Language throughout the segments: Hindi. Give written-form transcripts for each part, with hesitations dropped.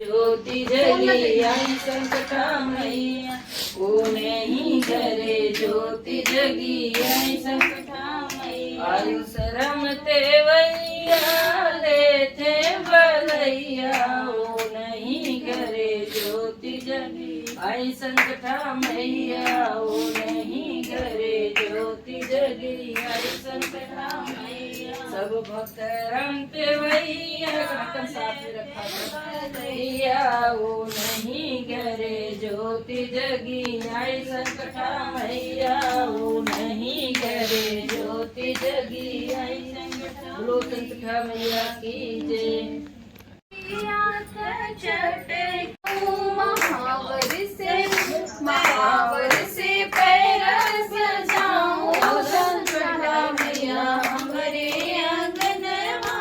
ज्योति जगी आई संकटा मैया को नहीं करे। ज्योति जगी आई संकटा मैया आयुष रमते वैया लेते बलैया वो नहीं करे। ज्योति जगी आई संकटा मैया वो नहीं करे। ज्योति जगी आई संकटा मैया सब भक्त रंग पे वैया ढक्कन साथ में रखा भैया वो नहीं करे। ज्योति जगी आई संकटा मैया वो नहीं करे। ज्योति जगी आई संकटा बोलो संकटा मैया की जय। महावर से पैर सजाऊं संकटा मैया हमारे आंगनवा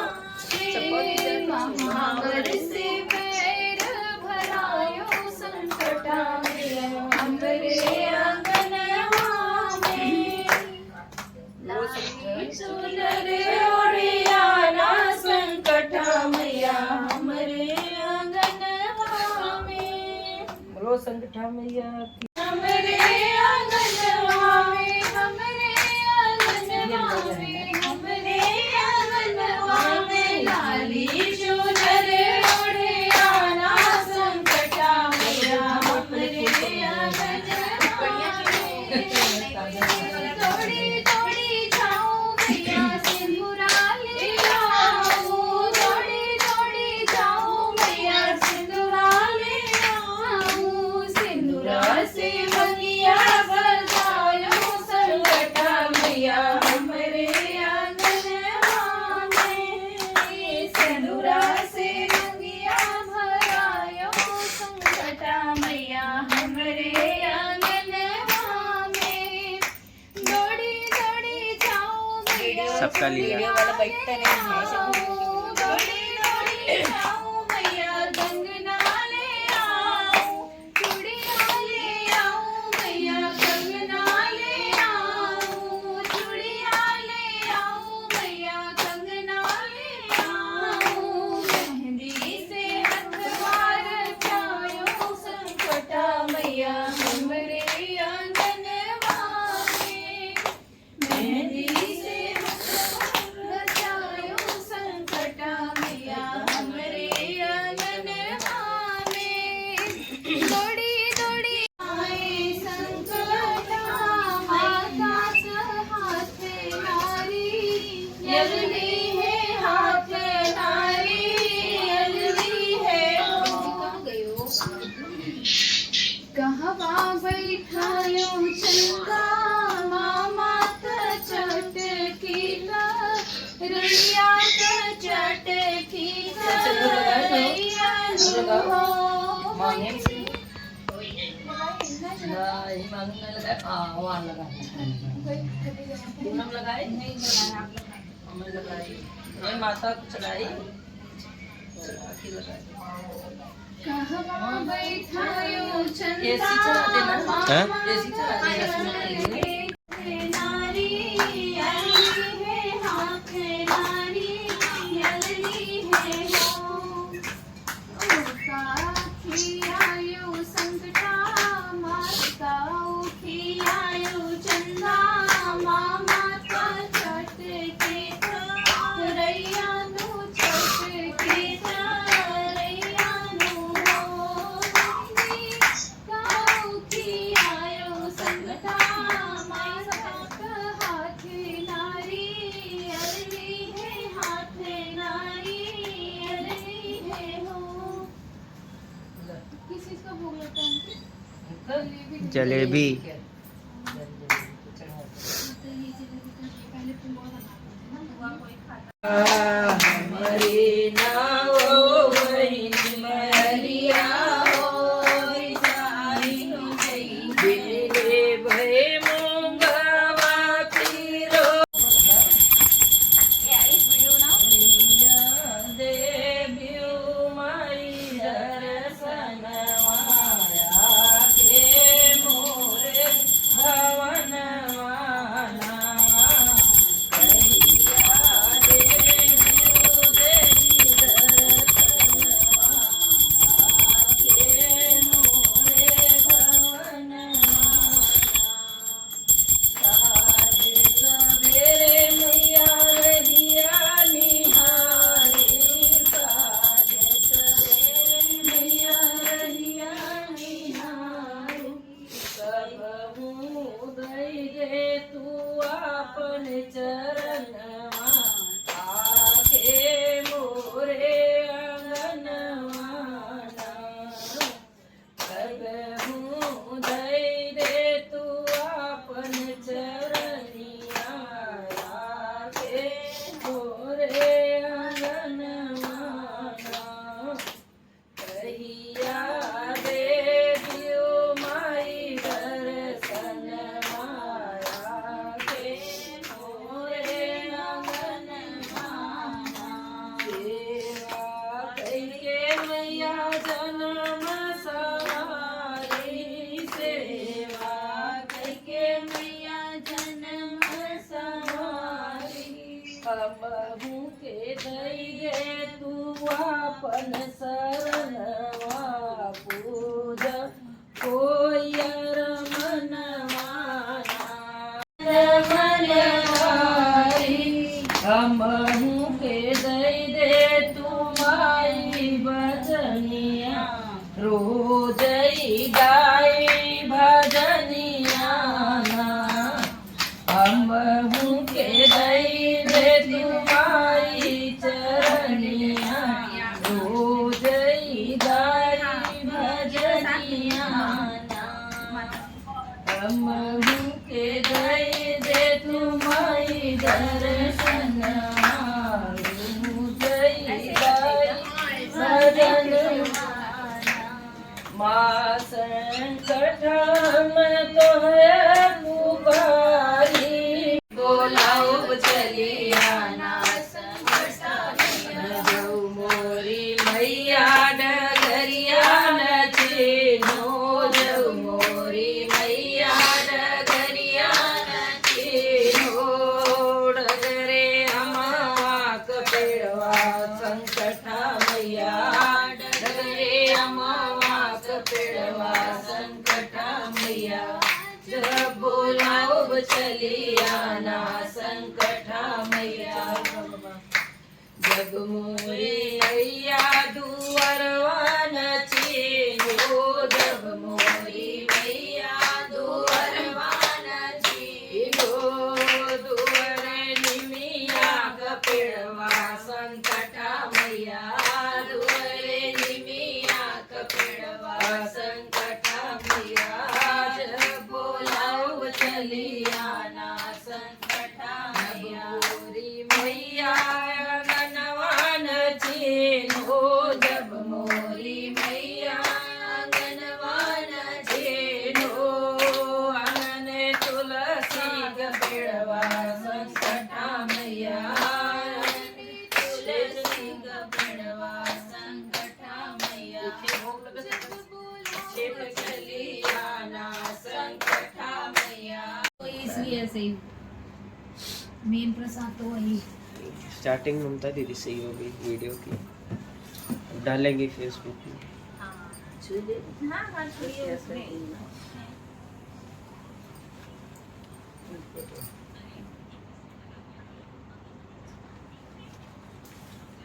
में। महावर से पैर भरायो संकटा मैया हमारे आंगनवा में। सुनर ओढ़ियाना संकटा मैया हमारे आंगनवा में। बोलो संकटा मैया की हमारे आंगनवा में। हमारे आंगनवा में हमारे आंगनवा में लाली चुनर ओढ़ियाना संकटा मैया हमारे आंगनवा में। थोड़ी थोड़ी जाऊं मैया सिंदूरा ले आऊं। थोड़ी थोड़ी जाऊं मैया सिंदूरा ले आऊं। सिंदूरा से बगिया बजायो संकटा मैया हमारे आंगनवा में। सिंदूरा से बगिया भरायो संकटा मैया हमारे आंगनवा में। दौड़ी दौड़ी जाऊं मैया सबका लिया। वीडियो वाला बैठता नहीं। दौड़ी दौड़ी जाऊं मैया कंगना ले आऊं। चूड़ियां ले आऊं मैया कंगना ले आऊं। चूड़ियां ले आऊं मैया कंगना ले आऊं। मेहंदी से हथवार जायो संकटा मैया हमारे आंगनवा में। मेहंदी से हथवार जायो संकटा मैया हमारे आंगनवा में। दौड़ी दौड़ी आए संकटा हाथ हाथ नारी यलनी है हाथ नारी यलनी है। कहवा बैठायो चंदा मामा चटकी रैया चटकी रैया हो। वहाँ लगा पूनम लगाए नहीं लगाया हमने लगाई ये माता को चढ़ाई आखिर लगाई। कहवा बैठायो चंदा एसी चला देना हैं? एसी चला देना नारी यलनी है हाथ नारी यलनी है हो। उठी आयो संकटा माता उठी आयो चंदा मामा का चटके रैया नु चटके रैया नु हो। उठी आयो संकटा माता का हाथ नारी अरली है हाथ नारी अरली है हो। किस चीज का भोग लगता है? जलेबी। पहले तुम बहुत अच्छा हमारी नाओ बहिनी मरिया हो जाई बिरे भय मूंगवा तीरो देव्यू माई दर्शन वाया के मोरे भवन वाला कहिया देव मोरे आंगनवाना कहिया देवियो माई दर्शन माया के मोरे आंगनवाना सेवा कइके मैया जन्म सवारी सेवा कइके मैया जन्म सवारी हमहू के दई गे तू अपन शरणवा पूज कोयर मनवाना मनवारी हमहू के दई दे तू माई भजनिया रोजई गाई भजनिया हमहू के दई दे तू माई चरनिया रोजई गाई भजनिया हमहू के दई दे तू माई दर्शन रोजई गाई भजन माँ संकटम तोहे पुकारी बोलाओ चलिया ना संकटम मोरी मैया डगरिया नचीनो जऊ मोरी मैया डगरिया नचीनो डगरे अमावा कपेड़वा संकटा मैया डगरे अमावा कपेड़वा संकटा मैया जब बोलाओ चलिया ना संकटा मैया जग मोरी मैया दुअरवा नचीनो जग मोरी मैया दुअरवा नचीनो दुअरे निमिया कपेड़वा संकटा मैया दुअरे निमिया कपेड़वा संकटा मैया जब बोलाओ चलिया ना संकटा मैया मोरी मैया आंगनवान चीनो जब मोरी मैया आंगनवान चीनो आंगन तुलसी गपेड़वा संकटा मैया तुलसी गपेड़वा संकटा मैया छिप चलिया ना संकटा मैया इसलिए ऐसे मेन प्रसाद तो वही स्टार्टिंग ममता दीदी से ही होगी वीडियो की डालेंगे फेसबुक में हाँ छुड़िए उसमें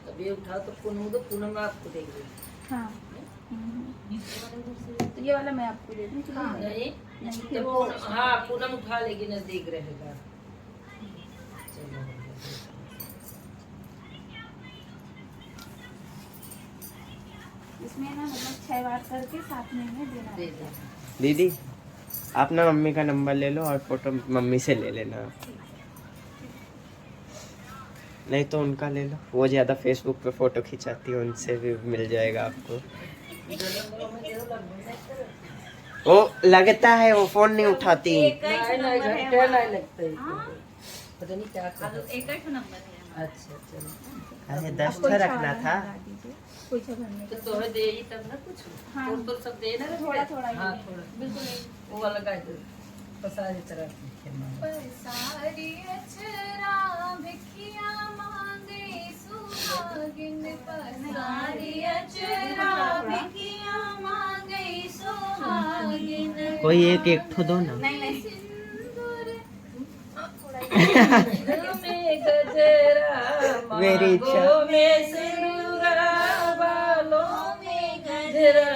तभी उठाओ तो पूनम आपको देख रही हाँ तो ये वाला मैं आपको दे दूँ नहीं तो हाँ पूनम उठा लेगी नजदीक रहेगा चलो इसमें ना मतलब 6 बार करके साथ में देना दे दे दीदी आप ना मम्मी का नंबर ले लो और फोटो मम्मी से ले लेना नहीं तो उनका ले लो वो ज़्यादा फेसबुक पे फोटो खिंचाती है उनसे भी मिल जाएगा आपको वो लगता है वो फोन नहीं उठाती नहीं घंटे नहीं लगते पता नहीं क्या कर एक ही नंबर है अच्छा चलो अरे 10 रखना था कोई सा भरने तो तोहे दे ही तब ना कुछ हाँ। तो सब दे ना थोड़ा थोड़ा हाँ थोड़ा बिल्कुल वो वाला का पसारी तरह सारी अचरा भिखिया मांगे सुहागिन पसारी अचरा भिखिया मांगे सुहागिन कोई एक ठो दो ना नहीं सिंदूर में गजरा मेरी इच्छा में सिंदूरा बालों में गजरा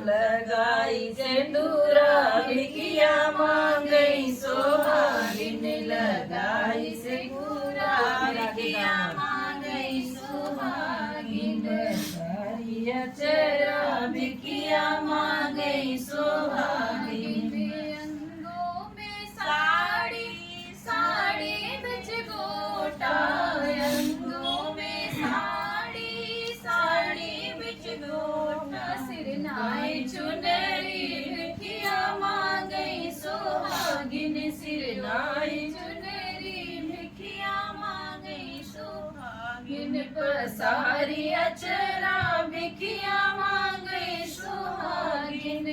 लगाई सिंदूरा भिखिया मांगई सुहागिन लगाई सिंदूरा भिखिया मांगई सुहागिन सारी अचरा भिखिया मांगई सुहागिन अंगों में साड़ी साड़ी बिच गोटा अंगों गिन पसारी अचरा भिखिया मांगे सुहागिन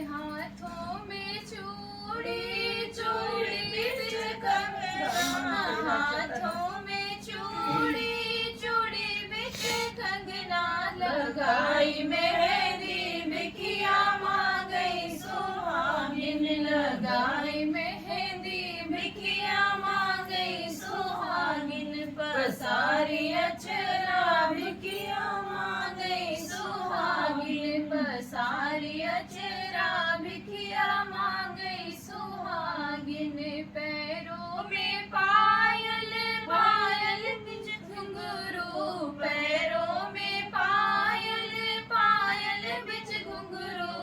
हाथों में चूड़ी चूड़ी बिच कंगना हाथों में चूड़ी चूड़ी बिच कंगना लगाई मेहंदी भिखिया मांगे सुहागिन लगाई मेहंदी भिखिया मांगे सुहागिन पसारी अचरा भिखिया मांगे सुहागिन पसारी अचरा भिखिया मांगे सुहागिन पैरों में पायल पायल बिच घुंघरू पैरों में पायल पायल बिच घुंघरू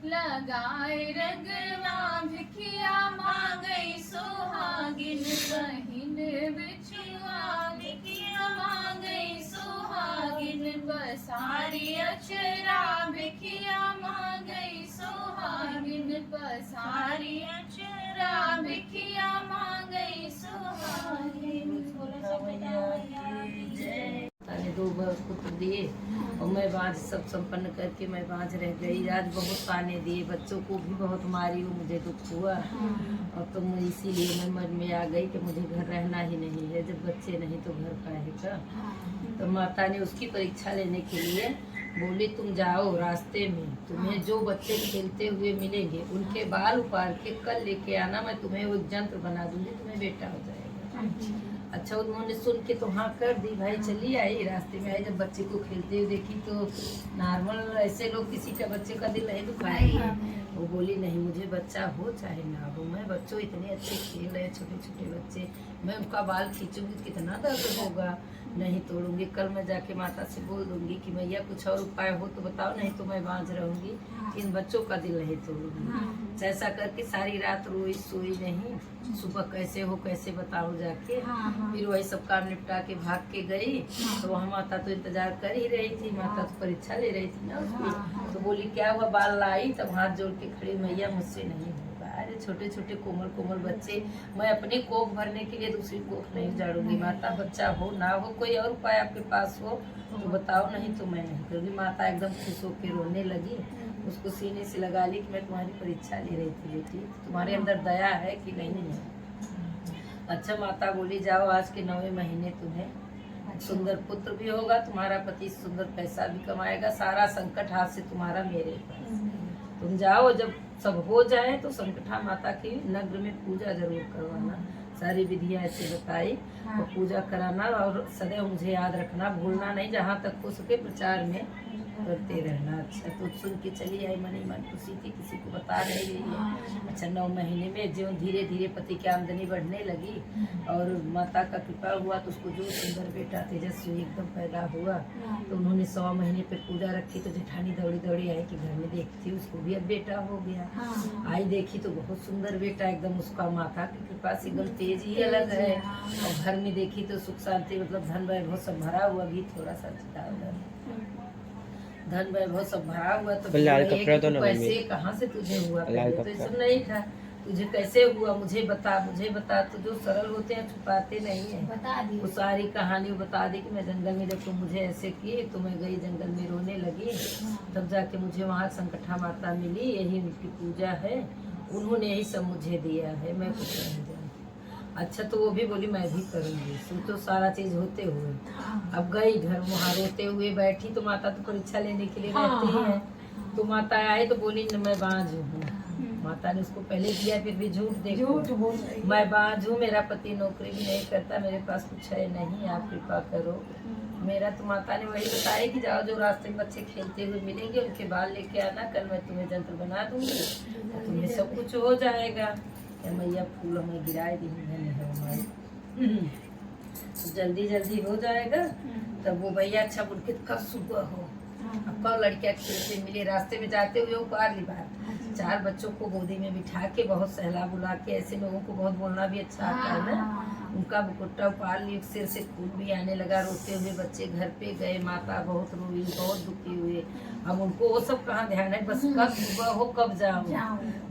लगाए रगना भिखिया मांगे सुहागिन बहिन बिछुआ भिखिया मांगे सुहागिन पसारी अचरा भिखिया मांगे सुहागिन पसारी अचरा भिखिया मांगे सुहागिन। ताने 2 पुत्र दिए और मैं बाँझ सब संपन्न करके मैं बाँझ रह गई। आज बहुत ताने दिए, बच्चों को भी बहुत मारी हूँ, मुझे दुख हुआ। और तो मैं इसीलिए मैं मन में आ गई कि मुझे घर रहना ही नहीं है, जब बच्चे नहीं तो घर पाएगा। तो माता ने उसकी परीक्षा लेने के लिए बोली तुम जाओ रास्ते में, तुम्हें जो बच्चे खेलते हुए मिलेंगे उनके बाल उपाड़ के कल लेके आना, मैं तुम्हें वो यंत्र बना दूंगी, तुम्हें बेटा हो जाएगा। अच्छा उन्होंने सुन के तो हाँ कर दी भाई। चली आई, रास्ते में आई, जब बच्चे को खेलते हुए देखी तो नॉर्मल ऐसे लोग किसी का बच्चे का दिल नहीं दुखाएंगे। वो बोली नहीं मुझे बच्चा हो चाहे ना हो, मैं बच्चों इतने अच्छे खेल रहे छोटे छोटे बच्चे, मैं उनका बाल खींचूंगी तो कितना दर्द होगा, नहीं तोड़ूंगी। कल मैं जाके माता से बोल दूंगी कि मैया कुछ और उपाय हो तो बताओ, नहीं तो मैं बांझ रहूंगी, इन बच्चों का दिल नहीं तोड़ूंगी। ऐसा करके सारी रात रोई सोई नहीं, सुबह कैसे हो कैसे बताओ जाके। फिर वही सब काम निपटा के भाग के गई। तो वहाँ माता तो इंतजार कर ही रही थी, माता तो परीक्षा ले रही थी ना उसकी। तो बोली क्या हुआ, बाल लाई, तब हाथ जोड़ के खड़ी, मैया मुझसे नहीं होगा। अरे छोटे छोटे कोमल कोमल बच्चे, मैं अपने कोख भरने के लिए दूसरी कोख नहीं उजाड़ूंगी। माता बच्चा हो ना हो, कोई और उपाय आपके पास हो तो बताओ, नहीं तो मैं नहीं करूँगी। माता एकदम खुश होकर रोने लगी, उसको सीने से लगा ली कि मैं तुम्हारी परीक्षा ले रही थी बेटी, तुम्हारे अंदर दया है कि नहीं है। अच्छा माता बोली जाओ आज के 9वें महीने तुम्हें सुंदर पुत्र भी होगा, तुम्हारा पति सुंदर पैसा भी कमाएगा, सारा संकट हाथ से तुम्हारा मेरे पास। तुम जाओ, जब सब हो जाए तो संकटा माता की नग्न में पूजा जरूर करवाना। सारी विधियां ऐसे बताई और पूजा कराना, और सदैव मुझे याद रखना, भूलना नहीं, जहाँ तक हो सके प्रचार में करते रहना। अच्छा तो सुन के चली आई, मन ही मन खुशी थी, किसी को बता नहीं रही है। अच्छा 9 महीने में जो धीरे धीरे पति की आमदनी बढ़ने लगी और माता का कृपा हुआ तो उसको जो सुंदर बेटा तेजस्वी एकदम पैदा हुआ। तो उन्होंने 100 महीने पे पूजा रखी, तो जेठानी दौड़ी दौड़ी आई कि घर में देखती उसको भी अब बेटा हो गया। आई देखी तो बहुत सुंदर बेटा, एकदम उसका माता की कृपा से एकदम तेज ही अलग है। और घर में देखी तो सुख शांति मतलब धन वैभव सब भरा हुआ, भी थोड़ा सा धन वैभव सब भरा हुआ। तो पैसे कहाँ से तुझे हुआ, तो ये सब नहीं था, तुझे कैसे हुआ मुझे बता, मुझे बता। तो जो सरल होते हैं छुपाते नहीं है, बता दी वो सारी कहानी बता दी कि मैं जंगल में देखो मुझे ऐसे किए, तो मैं गई जंगल में रोने लगी, तब जाके मुझे वहाँ संकटा माता मिली, यही उनकी पूजा है, उन्होंने यही सब मुझे दिया है, मैं कुछ नहीं जानती। अच्छा तो वो भी बोली मैं भी करूँगी, सुन तो सारा चीज होते हुए अब गई घर, वहाँ रोते हुए बैठी। तो माता तो परीक्षा लेने के लिए रहती है, तो माता आए तो बोली मैं बांझ हूँ। माता ने उसको पहले दिया, फिर भी झूठ देखो, मैं बांझ हूँ, मेरा पति नौकरी भी नहीं करता, मेरे पास कुछ है नहीं, आप कृपा करो मेरा। तो माता ने वही बताया कि जाओ जो रास्ते में बच्चे खेलते हुए मिलेंगे उनके बाल लेके आना, कल मैं तुम्हें यंत्र बना दूंगी, तुम्हें सब कुछ हो जाएगा। मैया फूल हमें गिराए दी है हमारे, जल्दी जल्दी हो जाएगा। तब वो भैया अच्छा बोल के कब सुबह हो, अब कब लड़कियाँ खेलते मिले, रास्ते में जाते हुए वो पार ली बार 4 बच्चों को गोदी में बिठा के बहुत सहला बुला के, ऐसे लोगों को बहुत बोलना भी अच्छा आता है ना, उनका मुकुट्टा उपाल ली, सिर से खून भी आने लगा। रोते हुए बच्चे घर पे गए, माता बहुत रोई, बहुत दुखी हुए। अब उनको वो सब कहाँ ध्यान है, बस कब सुबह हो कब जाऊँ।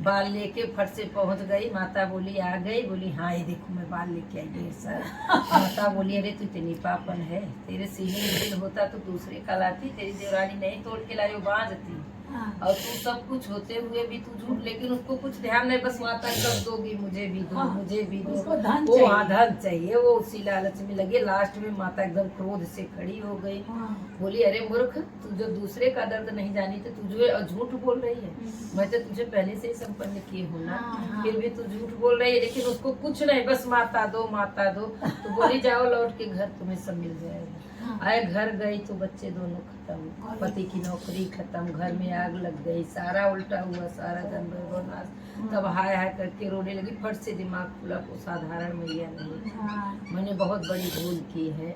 बाल लेके फट से पहुँच गई। माता बोली आ गई, बोली हाँ ये देखो मैं बाल लेके आई ढेर सारा। माता बोली अरे तू इतनी पापन है, तेरे सीने में दिल होता तो दूसरे का लाती, तेरी देवरानी नहीं तोड़ के लाई वो बांधती। और तू सब कुछ होते हुए भी तू झूठ, लेकिन उसको कुछ ध्यान नहीं, बस माता कब दोगी, मुझे भी दो, मुझे भी दो। वो धन चाहिए, वो उसी लालच में लगे। लास्ट में माता एकदम क्रोध से खड़ी हो गई। बोली अरे मूर्ख, तू जो दूसरे का दर्द नहीं जानी तो तुझे झूठ बोल रही है। मैं तो तुझे पहले से ही संपन्न किए हूँ ना, फिर भी तू झूठ बोल रही है। लेकिन उसको कुछ नहीं, बस माता दो माता दो। तो बोली जाओ लौट के घर, तुम्हें सब मिल जाएगा। आए घर गई तो बच्चे दोनों खत्म, पति की नौकरी खत्म, घर में आग लग गई, सारा उल्टा हुआ, सारा धन सर्वनाश। तब हाय हाय करके रोने लगी। फट से दिमाग खुला, वो साधारण मैया नहीं, मैंने बहुत बड़ी भूल की है।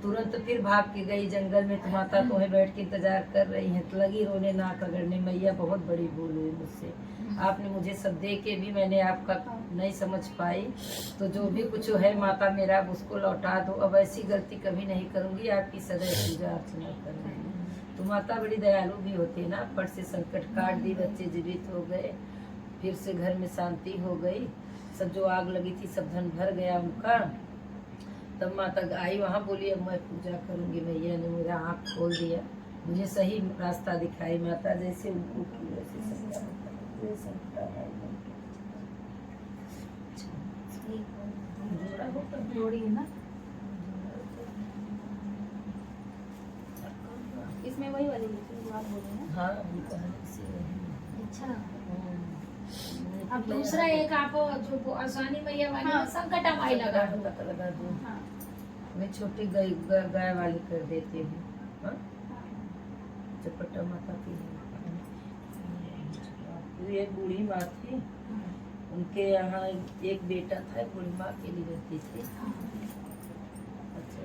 तुरंत फिर भाग के गई जंगल में, तो माता तुम्हें बैठ के इंतजार कर रही है। तो लगी रोने, नाक रगड़ने, मैया बहुत बड़ी भूल हुई मुझसे, आपने मुझे सब दे के भी मैंने आपका नहीं समझ पाई। तो जो भी कुछ है माता मेरा, अब उसको लौटा दो। अब ऐसी गलती कभी नहीं करूँगी, आपकी सदैव पूजा अर्चना करूँगी। तो माता बड़ी दयालु भी होती है ना। फट से संकट काट दी, बच्चे जीवित हो गए। फिर से घर में शांति हो गई। सब जो आग लगी थी सब धन भर गया उनका। तब माता आई वहाँ, बोली अब मैं पूजा करूँगी। मैया ने मेरा आँख खोल दिया, मुझे सही रास्ता दिखाई। माता जैसे उनको की वैसे सकता है। जोड़ी है ना, इसमें वही वाली लिखी जो आप बोले ना। हाँ से अच्छा, अब दूसरा एक आप जो आसानी मैया वाली संकटा माई लगा दो। हाँ। मैं छोटी गाय वाली कर देती हूँ। हाँ? चपटा माता की ये बूढ़ी माँ थी, उनके यहाँ एक बेटा था, बूढ़ी माँ अकेली रहती थी। अच्छा,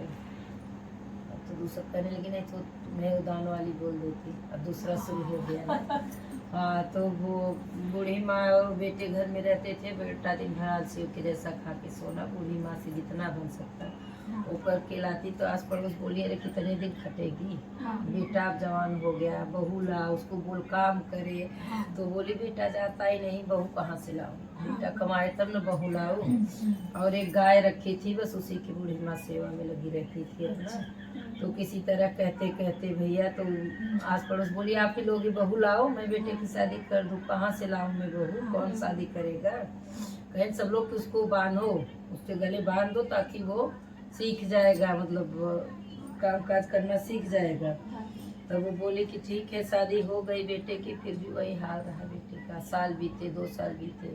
अब तो दूसरा करने लगी, नहीं तो तुम्हें उदान वाली बोल देती। अब दूसरा शुरू हो गया। हाँ, तो वो बूढ़ी माँ और बेटे घर में रहते थे। बेटा दिन भर आलसी के जैसा खा के सोना, बूढ़ी माँ से जितना बन सकता वो करके लाती। तो आस पड़ोस बोली अरे कितने दिन खटेगी, बेटा अब जवान हो गया, बहू ला, उसको बोल काम करे। तो बोली बेटा जाता ही नहीं, बहू कहाँ से लाऊं, बेटा कमाए तब न बहू लाऊं। और एक गाय रखी थी, बस उसी की बूढ़ी माँ सेवा में लगी रहती थी अपना। तो किसी तरह कहते कहते भैया, तो आस पड़ोस बोली आप ही लोग बहू लाओ, मैं बेटे की शादी कर दूं। कहाँ से लाऊं मैं बहू, कौन शादी करेगा। कहें सब लोग उसको बांधो, उसके गले बांध दो, ताकि वो सीख जाएगा, मतलब काम काज करना सीख जाएगा। तब वो बोली कि ठीक है। शादी हो गई बेटे की, फिर भी वही हाल रहा बेटे का। साल बीते, 2 साल बीते,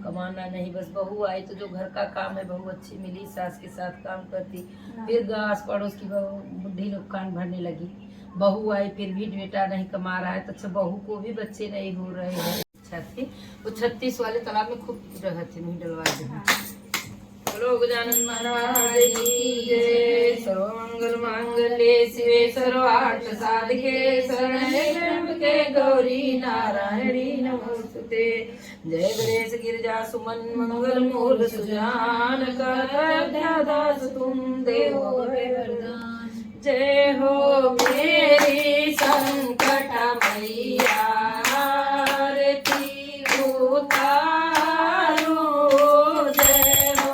कमाना नहीं। बस बहू आई तो जो घर का काम है, बहू अच्छी मिली, सास के साथ काम करती। फिर आस पड़ोस की बहू बुढ़ी लोग कान भरने लगी। बहू आई, फिर भी बेटा नहीं कमा रहा है। तो अच्छा, बहू को भी बच्चे नहीं हो रहे हैं। अच्छा थी वो 36 वाले तालाब में खूब रहते, नहीं डलवा दे। गजानन महाराज की जय। सर्वमंगल मांगल्ये शिवे सर्वार्थ साधके, शरण्ये त्र्यंबके गौरी नारायणी नमोस्तुते। जय गणेश गिरिजा सुमन मंगल मूल सुजान का दास तुम देव वरदान। जय हो मेरी संकटा मैया, आरती उतारो। जय हो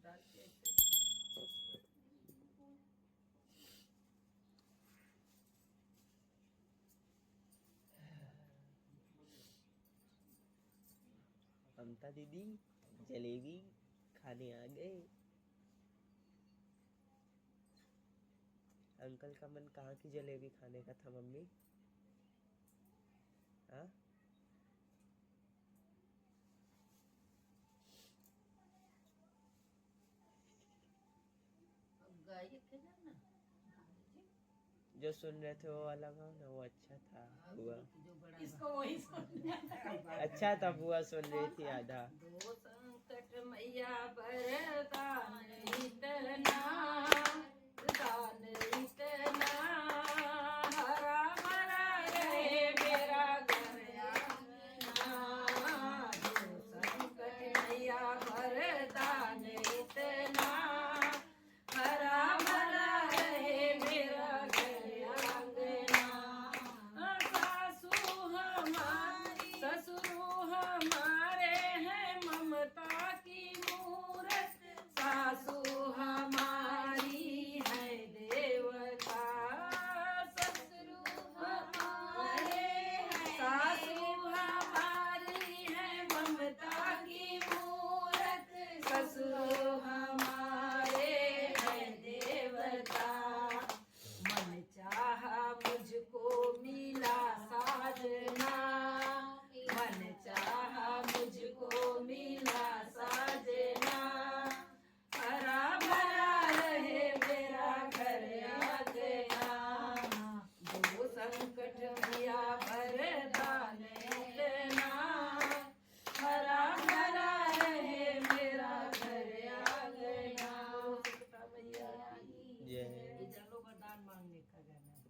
डाल के ऐसे। ममता दीदी जलेबी खाने आ गए। अंकल का मन कहाँ की जलेबी खाने का था मम्मी? हाँ अब गाइए के ना जो सुन रहे थे वो वाला गाओ ना, वो अच्छा था बुआ। जो बड़ा इसको वही सुन अच्छा था बुआ, सुन रही थी आधा। दो संकट मैया बरदान इतना दान इतना हरा भरा रहे मेरा घर आंगना। दो संकट मैया बरदान इतना हरा भरा रहे मेरा घर आंगना। सासू हमारी ससुर हमारे हैं ममता की मूरत। सासू हमारी है देवता ससुर हमारे हैं। सासू हमारी है ममता की मूरत। ससुर हमारे हैं देवता। मन चाहा मुझको मिला साजना। मन चाहा मुझको मिला साजना। हरा भरा रहे मेरा घर आंगना। दो संकट भैया बरदान इतना हरा भरा रहे मेरा घर आंगना। भैया जय ये चलो वरदान मांगने का गाना है।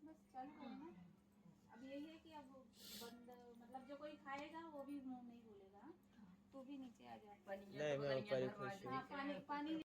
बस चालू करो ना। अब यही है कि अब बंद मतलब जो कोई खाएगा वो भी मुंह नहीं बोलेगा। हाँ? तो भी नीचे आ जाए। नहीं, मैं ऊपर ही खुश हूँ। हाँ, पानी पानी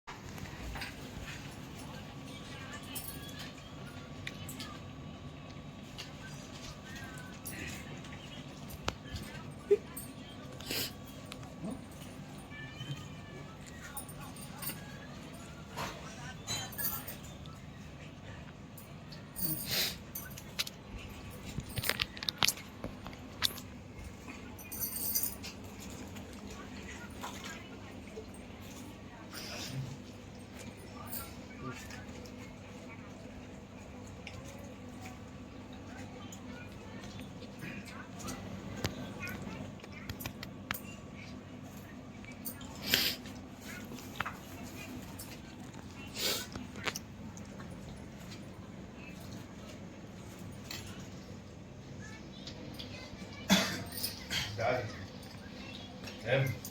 Dale.